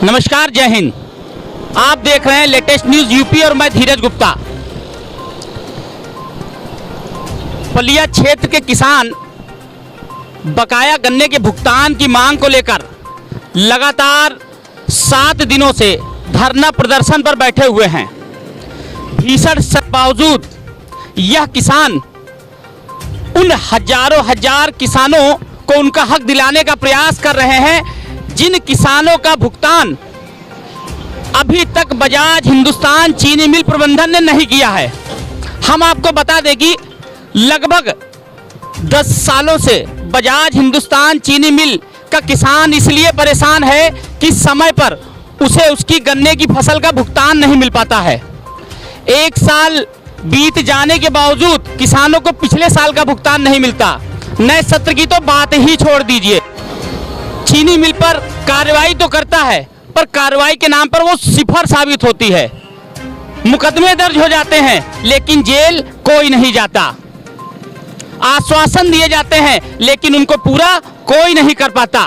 नमस्कार, जय हिंद। आप देख रहे हैं लेटेस्ट न्यूज यूपी और मैं धीरज गुप्ता। पलिया क्षेत्र के किसान बकाया गन्ने के भुगतान की मांग को लेकर लगातार 7 दिनों से धरना प्रदर्शन पर बैठे हुए हैं। भीषण के बावजूद यह किसान उन हजार किसानों को उनका हक दिलाने का प्रयास कर रहे हैं जिन किसानों का भुगतान अभी तक बजाज हिंदुस्तान चीनी मिल प्रबंधन ने नहीं किया है। हम आपको बता दें कि लगभग 10 सालों से बजाज हिंदुस्तान चीनी मिल का किसान इसलिए परेशान है कि समय पर उसे उसकी गन्ने की फसल का भुगतान नहीं मिल पाता है। 1 साल बीत जाने के बावजूद किसानों को पिछले साल का भुगतान नहीं मिलता। नए सत्र की तो बात ही छोड़ दीजिए। चीनी मिल पर कार्रवाई तो करता है, पर कार्रवाई के नाम पर वो सिफर साबित होती है। मुकदमे दर्ज हो जाते हैं लेकिन जेल कोई नहीं जाता। आश्वासन दिए जाते हैं लेकिन उनको पूरा कोई नहीं कर पाता।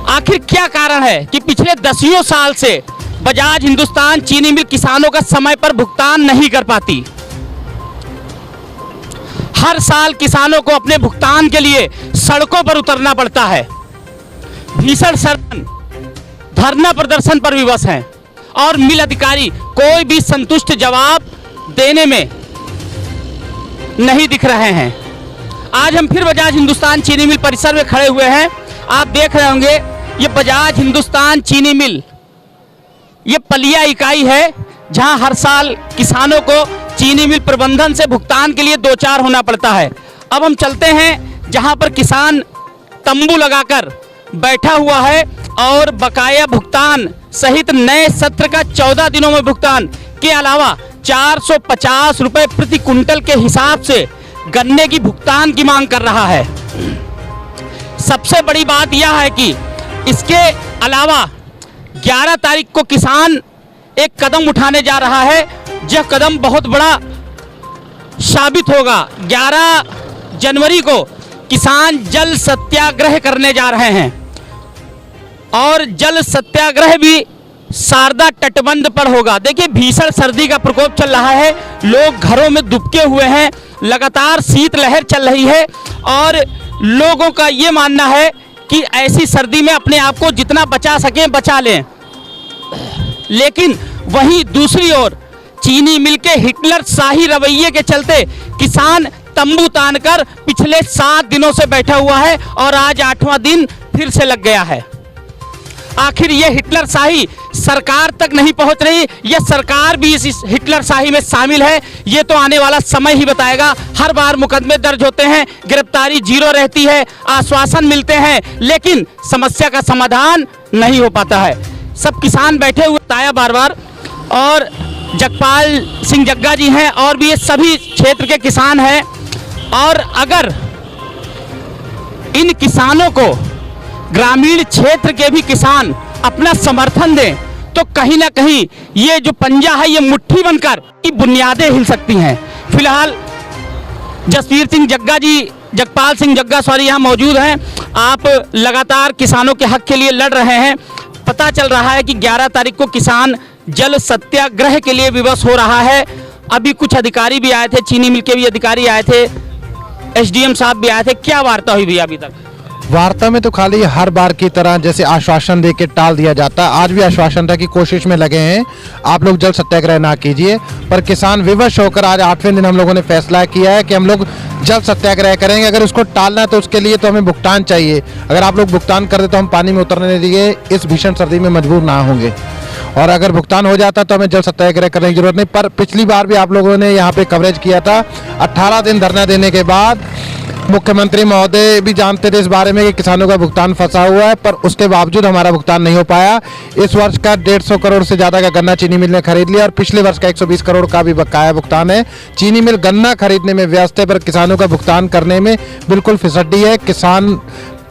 आखिर क्या कारण है कि पिछले 10 साल से बजाज हिंदुस्तान चीनी मिल किसानों का समय पर भुगतान नहीं कर पाती। हर साल किसानों को अपने भुगतान के लिए सड़कों पर उतरना पड़ता है। भीषण सरदन धरना प्रदर्शन पर विवश हैं और मिल अधिकारी कोई भी संतुष्ट जवाब देने में नहीं दिख रहे हैं। आज हम फिर बजाज हिंदुस्तान चीनी मिल परिसर में खड़े हुए हैं। आप देख रहे होंगे ये बजाज हिंदुस्तान चीनी मिल ये पलिया इकाई है जहां हर साल किसानों को चीनी मिल प्रबंधन से भुगतान के लिए 2-4 होना पड़ता है। अब हम चलते हैं जहां पर किसान तंबू लगाकर बैठा हुआ है और बकाया भुगतान सहित नए सत्र का 14 दिनों में भुगतान के अलावा 450 रुपए प्रति कुंटल के हिसाब से गन्ने की भुगतान की मांग कर रहा है। सबसे बड़ी बात यह है कि इसके अलावा 11 तारीख को किसान एक कदम उठाने जा रहा है। यह कदम बहुत बड़ा साबित होगा। 11 जनवरी को किसान जल सत्याग्रह करने जा रहे हैं और जल सत्याग्रह भी शारदा तटबंध पर होगा। देखिए, भीषण सर्दी का प्रकोप चल रहा है, लोग घरों में दुबके हुए हैं, लगातार शीतलहर चल रही है और लोगों का ये मानना है कि ऐसी सर्दी में अपने आप को जितना बचा सकें बचा लें। लेकिन वहीं दूसरी ओर चीनी मिल के हिटलर शाही रवैये के चलते किसान तंबू तानकर पिछले 7 दिनों से बैठा हुआ है और आज 8वां दिन फिर से लग गया है। आखिर ये हिटलर शाही सरकार तक नहीं पहुंच रही, यह सरकार भी इस हिटलर शाही में शामिल है, ये तो आने वाला समय ही बताएगा। हर बार मुकदमे दर्ज होते हैं, गिरफ्तारी 0 रहती है, आश्वासन मिलते हैं लेकिन समस्या का समाधान नहीं हो पाता है। सब किसान बैठे हुए बताया बार और जगपाल सिंह जग्गा जी हैं और भी ये सभी क्षेत्र के किसान हैं। और अगर इन किसानों को ग्रामीण क्षेत्र के भी किसान अपना समर्थन दें तो कहीं ना कहीं ये जो पंजा है ये मुट्ठी बनकर की बुनियादें हिल सकती हैं। फिलहाल जगपाल सिंह जग्गा यहाँ मौजूद हैं। आप लगातार किसानों के हक के लिए लड़ रहे हैं। पता चल रहा है कि 11 तारीख को किसान जल सत्याग्रह के लिए विवश हो रहा है। अभी कुछ अधिकारी भी आए थे, चीनी मिल के भी अधिकारी आए थे, SDM साहब भी आए थे। क्या वार्ता हुई भैया अभी तक? वार्ता में तो खाली हर बार की तरह जैसे आश्वासन देके टाल दिया जाता है। आज भी आश्वासन था कि कोशिश में लगे हैं, आप लोग जल सत्याग्रह ना कीजिए, पर किसान विवश होकर आज 8वें दिन हम लोगों ने फैसला किया है कि हम लोग जल सत्याग्रह करेंगे। अगर उसको टालना है तो उसके लिए तो हमें भुगतान चाहिए। अगर आप लोग भुगतान कर दे तो हम पानी में उतरने के लिए इस भीषण सर्दी में मजबूर ना होंगे, और अगर भुगतान हो जाता तो हमें जल सत्याग्रह करने की जरूरत नहीं। पर पिछली बार भी आप लोगों ने यहाँ पे कवरेज किया था। 18 दिन धरना देने के बाद मुख्यमंत्री महोदय भी जानते थे इस बारे में कि किसानों का भुगतान फंसा हुआ है, पर उसके बावजूद हमारा भुगतान नहीं हो पाया। इस वर्ष का 150 करोड़ से ज़्यादा का गन्ना चीनी मिल ने खरीद लिया और पिछले वर्ष का 120 करोड़ का भी बकाया भुगतान है। चीनी मिल गन्ना खरीदने में व्यस्त है पर किसानों का भुगतान करने में बिल्कुल फिसड्डी है। किसान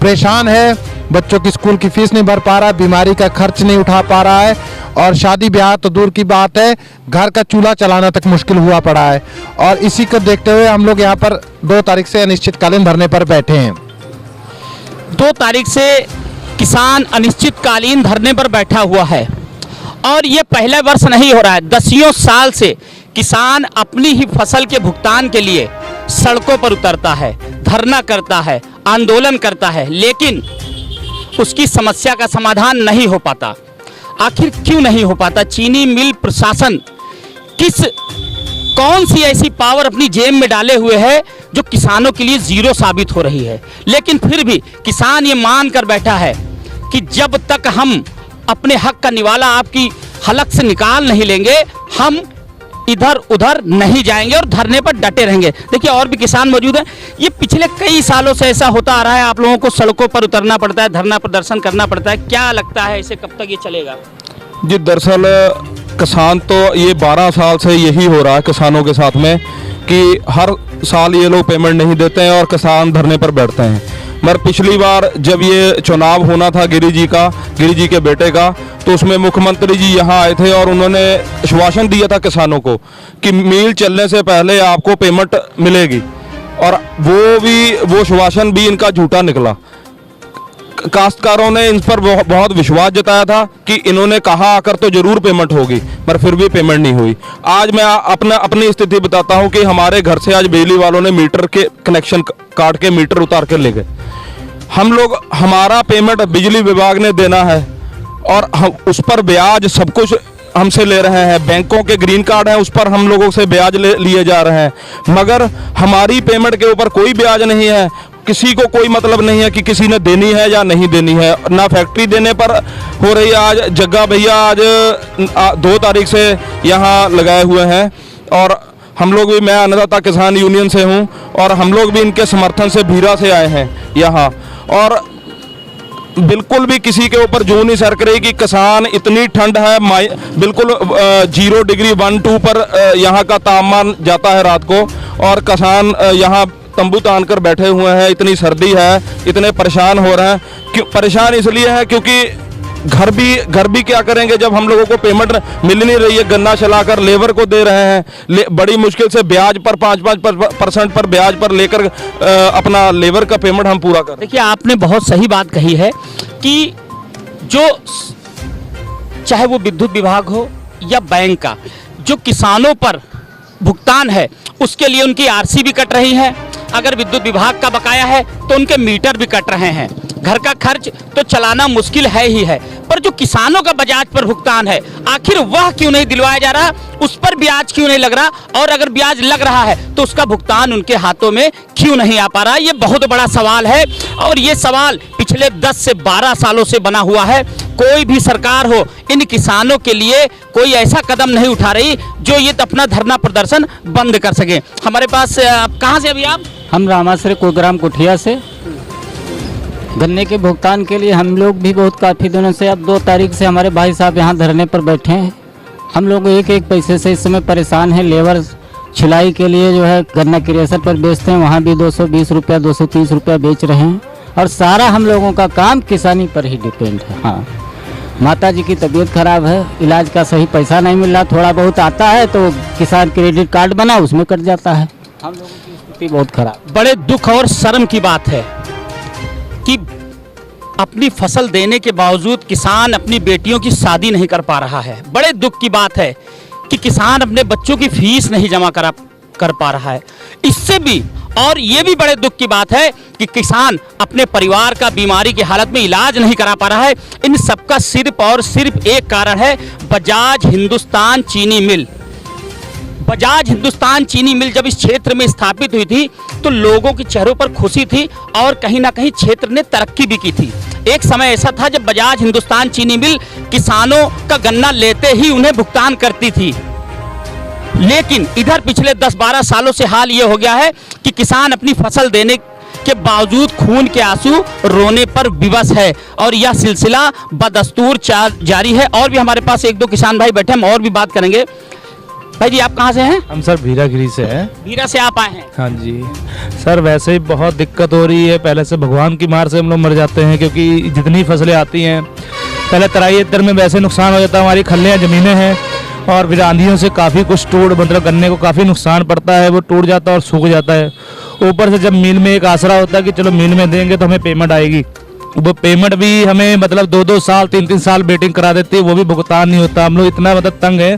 परेशान है, बच्चों की स्कूल की फीस नहीं भर पा रहा, बीमारी का खर्च नहीं उठा पा रहा है और शादी ब्याह तो दूर की बात है, घर का चूल्हा चलाना तक मुश्किल हुआ पड़ा है। और इसी को देखते हुए हम लोग यहाँ पर 2 तारीख से अनिश्चितकालीन धरने पर बैठे हैं। 2 तारीख से किसान अनिश्चितकालीन धरने पर बैठा हुआ है और ये पहला वर्ष नहीं हो रहा है। दसियों साल से किसान अपनी ही फसल के भुगतान के लिए सड़कों पर उतरता है, धरना करता है, आंदोलन करता है, लेकिन उसकी समस्या का समाधान नहीं हो पाता। आखिर क्यों नहीं हो पाता? चीनी मिल प्रशासन कौन सी ऐसी पावर अपनी जेब में डाले हुए है जो किसानों के लिए जीरो साबित हो रही है। लेकिन फिर भी किसान ये मान कर बैठा है कि जब तक हम अपने हक का निवाला आपकी हलक से निकाल नहीं लेंगे, हम इधर उधर नहीं जाएंगे और धरने पर डटे रहेंगे। देखिए और भी किसान मौजूद हैं। ये पिछले कई सालों से ऐसा होता आ रहा है, आप लोगों को सड़कों पर उतरना पड़ता है, धरना प्रदर्शन करना पड़ता है। क्या लगता है इसे कब तक ये चलेगा? जी दरअसल किसान तो ये 12 साल से यही हो रहा है किसानों के साथ में कि हर साल ये लोग पेमेंट नहीं देते हैं और किसान धरने पर बैठते हैं। मगर पिछली बार जब ये चुनाव होना था गिरी जी के बेटे का, तो उसमें मुख्यमंत्री जी यहाँ आए थे और उन्होंने आश्वासन दिया था किसानों को कि मिल चलने से पहले आपको पेमेंट मिलेगी, और वो आश्वासन भी इनका झूठा निकला। काश्तकारों ने इन पर बहुत विश्वास जताया था कि इन्होंने कहा आकर तो जरूर पेमेंट होगी, पर फिर भी पेमेंट नहीं हुई। आज मैं अपनी स्थिति बताता हूं कि हमारे घर से आज बिजली वालों ने मीटर के कनेक्शन काट के मीटर उतार के ले गए। हमारा पेमेंट बिजली विभाग ने देना है और हम उस पर ब्याज सब कुछ हमसे ले रहे हैं। बैंकों के ग्रीन कार्ड हैं, उस पर हम लोगों से ब्याज लिए जा रहे हैं, मगर हमारी पेमेंट के ऊपर कोई ब्याज नहीं है। किसी को कोई मतलब नहीं है कि किसी ने देनी है या नहीं देनी है। ना फैक्ट्री देने पर हो रही है। आज जग्गा भैया आज 2 तारीख से यहाँ लगाए हुए हैं और हम लोग भी, मैं अन्नदाता किसान यूनियन से हूँ और हम लोग भी इनके समर्थन से भीरा से आए हैं यहाँ, और बिल्कुल भी किसी के ऊपर जूं नहीं सरक रही कि किसान, इतनी ठंड है, बिल्कुल 0 डिग्री 1-2 पर यहाँ का तापमान जाता है रात को, और किसान यहाँ तंबू तान कर बैठे हुए हैं। इतनी सर्दी है, इतने परेशान हो रहे हैं। क्यों परेशान? इसलिए है क्योंकि घर भी क्या करेंगे जब हम लोगों को पेमेंट मिल नहीं रही है। गन्ना चलाकर लेबर को दे रहे हैं, बड़ी मुश्किल से ब्याज पर 5% पर ब्याज पर लेकर अपना लेबर का पेमेंट हम पूरा कर। देखिए आपने बहुत सही बात कही है कि जो चाहे वो विद्युत विभाग हो या बैंक का, जो किसानों पर भुगतान है उसके लिए उनकी आरसी भी कट रही है। अगर विद्युत विभाग का बकाया है तो उनके मीटर भी कट रहे हैं। घर का खर्च तो चलाना मुश्किल है ही है, पर जो किसानों का बजाज पर भुगतान है, आखिर वह क्यों नहीं दिलवाया जा रहा? उस पर ब्याज क्यों नहीं लग रहा? और अगर ब्याज लग रहा है तो उसका भुगतान उनके हाथों में क्यों नहीं आ पा रहा? ये बहुत बड़ा सवाल है और ये सवाल पिछले 10 से 12 सालों से बना हुआ है। कोई भी सरकार हो, इन किसानों के लिए कोई ऐसा कदम नहीं उठा रही जो ये अपना धरना प्रदर्शन बंद कर सके। हमारे पास कहाँ से अभी आप? हम रामाश्रय कुग्राम कुठिया से। गन्ने के भुगतान के लिए हम लोग भी बहुत काफ़ी दिनों से, अब 2 तारीख से हमारे भाई साहब यहाँ धरने पर बैठे हैं। हम लोग एक पैसे से इस समय परेशान हैं। लेबर छिलाई के लिए जो है गन्ना क्रेशर पर बेचते हैं, वहाँ भी 220 रुपया 230 रुपया बेच रहे हैं, और सारा हम लोगों का काम किसानी पर ही डिपेंड है। हाँ, माता जी की तबीयत खराब है, इलाज का सही पैसा नहीं मिल रहा, थोड़ा बहुत आता है तो किसान क्रेडिट कार्ड बना उसमें कट जाता है। हम लोगों की स्थिति बहुत खराब। बड़े दुख और शर्म की बात है कि अपनी फसल देने के बावजूद किसान अपनी बेटियों की शादी नहीं कर पा रहा है। बड़े दुख की बात है कि किसान अपने बच्चों की फीस नहीं जमा कर पा रहा है। इससे भी और ये भी बड़े दुख की बात है कि किसान अपने परिवार का बीमारी की हालत में इलाज नहीं करा पा रहा है। इन सबका सिर्फ और सिर्फ एक कारण है, बजाज हिंदुस्तान चीनी मिल। बजाज हिंदुस्तान चीनी मिल जब इस क्षेत्र में स्थापित हुई थी तो लोगों के चेहरों पर खुशी थी और कहीं ना कहीं क्षेत्र ने तरक्की भी की थी। एक समय ऐसा था जब बजाज हिंदुस्तान चीनी मिल किसानों का गन्ना लेते ही उन्हें भुगतान करती थी, लेकिन इधर पिछले 10-12 सालों से हाल ये हो गया है कि किसान अपनी फसल देने के बावजूद खून के आंसू रोने पर विवश है और यह सिलसिला बदस्तूर जारी है। और भी हमारे पास 1-2 किसान भाई बैठे, हम और भी बात करेंगे। भाई जी आप कहाँ से हैं? हम सर भीरागिरी से हैं। भीरा से आप आए हैं? हाँ जी सर, वैसे ही बहुत दिक्कत हो रही है। पहले से भगवान की मार से हम लोग मर जाते हैं, क्योंकि जितनी फसलें आती हैं, पहले तराई इतर में वैसे नुकसान हो जाता है, हमारी खल्लियाँ ज़मीनें हैं, और फिर आंधियों से काफ़ी कुछ मतलब गन्ने को काफ़ी नुकसान पड़ता है, वो टूट जाता है और सूख जाता है। ऊपर से जब मिल में एक आसरा होता है कि चलो मिल में देंगे तो हमें पेमेंट आएगी, वो पेमेंट भी हमें मतलब 2-2 साल 3-3 साल वेटिंग करा देती है, वो भी भुगतान नहीं होता। हम लोग इतना मतलब तंग है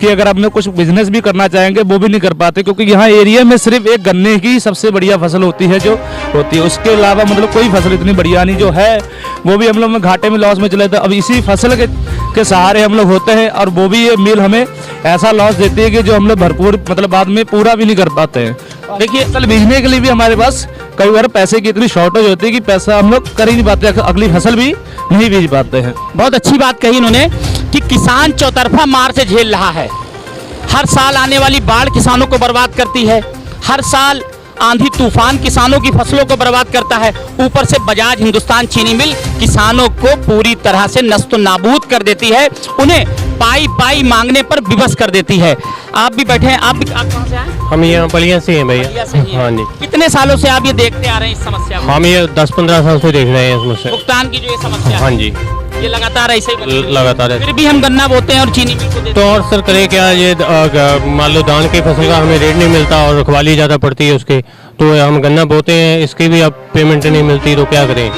कि अगर हम लोग कुछ बिजनेस भी करना चाहेंगे वो भी नहीं कर पाते, क्योंकि यहाँ एरिया में सिर्फ एक गन्ने की सबसे बढ़िया फसल होती है जो होती है, उसके अलावा मतलब कोई फसल इतनी बढ़िया नहीं, जो है वो भी हम लोग में घाटे में लॉस में चले थे। अब इसी फसल के सहारे हम लोग होते हैं, और वो भी ये मिल हमें ऐसा लॉस देती है कि जो हम लोग भरपूर मतलब बाद में पूरा भी नहीं कर पाते हैं। देखिए फसल बीजने के लिए भी हमारे पास कई बार पैसे की इतनी शॉर्टेज होती है कि पैसा हम लोग कर ही नहीं पाते, अगली फसल भी नहीं बीज पाते हैं। बहुत अच्छी बात कही इन्होंने कि किसान चौतरफा मार से झेल रहा है। हर साल आने वाली बाढ़ किसानों को बर्बाद करती है, हर साल आंधी तूफान किसानों की फसलों को बर्बाद करता है, ऊपर से बजाज हिंदुस्तान चीनी मिल किसानों को पूरी तरह से नस्त नाबूद कर देती है, उन्हें पाई पाई मांगने पर विवश कर देती है। आप भी बैठे हैं, आप कहाँ से आए? हम यहाँ बलिया से हैं भैया। बलिया से ही हैं। हाँ जी। कितने सालों से आप ये देखते आ रहे हैं इस समस्या को? हम ये 10-15 साल से देख रहे हैं इसमें। भुगतान की जो ये समस्या है, हाँ जी, ये लगातार ऐसे ही बनी हुई है। लगातार है। फिर भी हम गन्ना बोते हैं और चीनी मिल को देते तो और सर करे क्या, ये मान लो धान की फसल का हमें रेट नहीं मिलता और रखवाली ज़्यादा पड़ती है उसके, तो हम गन्ना बोते हैं, इसकी भी अब पेमेंट नहीं मिलती, तो क्या करें?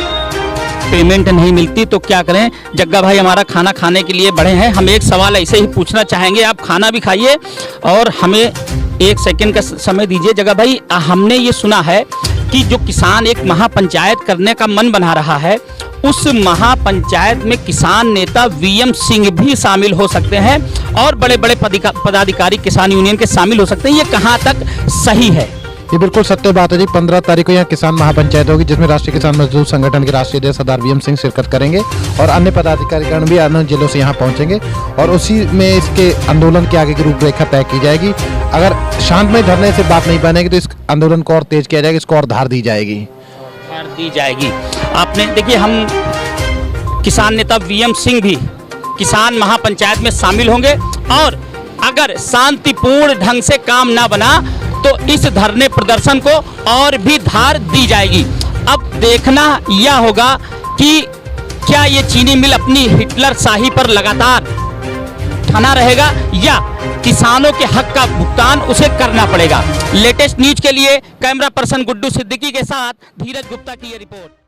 पेमेंट नहीं मिलती तो क्या करें? जग्गा भाई हमारा खाना खाने के लिए बढ़े हैं, हम एक सवाल ऐसे ही पूछना चाहेंगे, आप खाना भी खाइए और हमें 1 सेकंड का समय दीजिए। जग्गा भाई, हमने ये सुना है कि जो किसान एक महापंचायत करने का मन बना रहा है, उस महापंचायत में किसान नेता वीएम सिंह भी शामिल हो सकते हैं और बड़े बड़े पदाधिकारी किसान यूनियन के शामिल हो सकते हैं, ये कहाँ तक सही है? ये बिल्कुल सत्य बात है जी। 15 तारीख को यहाँ किसान महापंचायत होगी, जिसमें राष्ट्रीय किसान मजदूर संगठन के राष्ट्रीय अध्यक्ष सरदार वीएम सिंह शिरकत करेंगे और अन्य पदाधिकारीगण भी अन्य जिलों से यहाँ पहुँचेंगे, और उसी में इसके आंदोलन के आगे की रूपरेखा तय की जाएगी। अगर शांतमय धरने से बात नहीं बनेगी तो इस आंदोलन को और तेज किया जाएगा, इसको और धार दी जाएगी। दी जाएगी। आपने देखिए, हम किसान नेता वीएम सिंह भी किसान महापंचायत में शामिल होंगे, और अगर शांतिपूर्ण ढंग से काम ना बना तो इस धरने प्रदर्शन को और भी धार दी जाएगी। अब देखना यह होगा कि क्या ये चीनी मिल अपनी हिटलर शाही पर लगातार ठाना रहेगा या किसानों के हक का भुगतान उसे करना पड़ेगा। लेटेस्ट न्यूज के लिए कैमरा पर्सन गुड्डू सिद्दीकी के साथ धीरज गुप्ता की ये रिपोर्ट।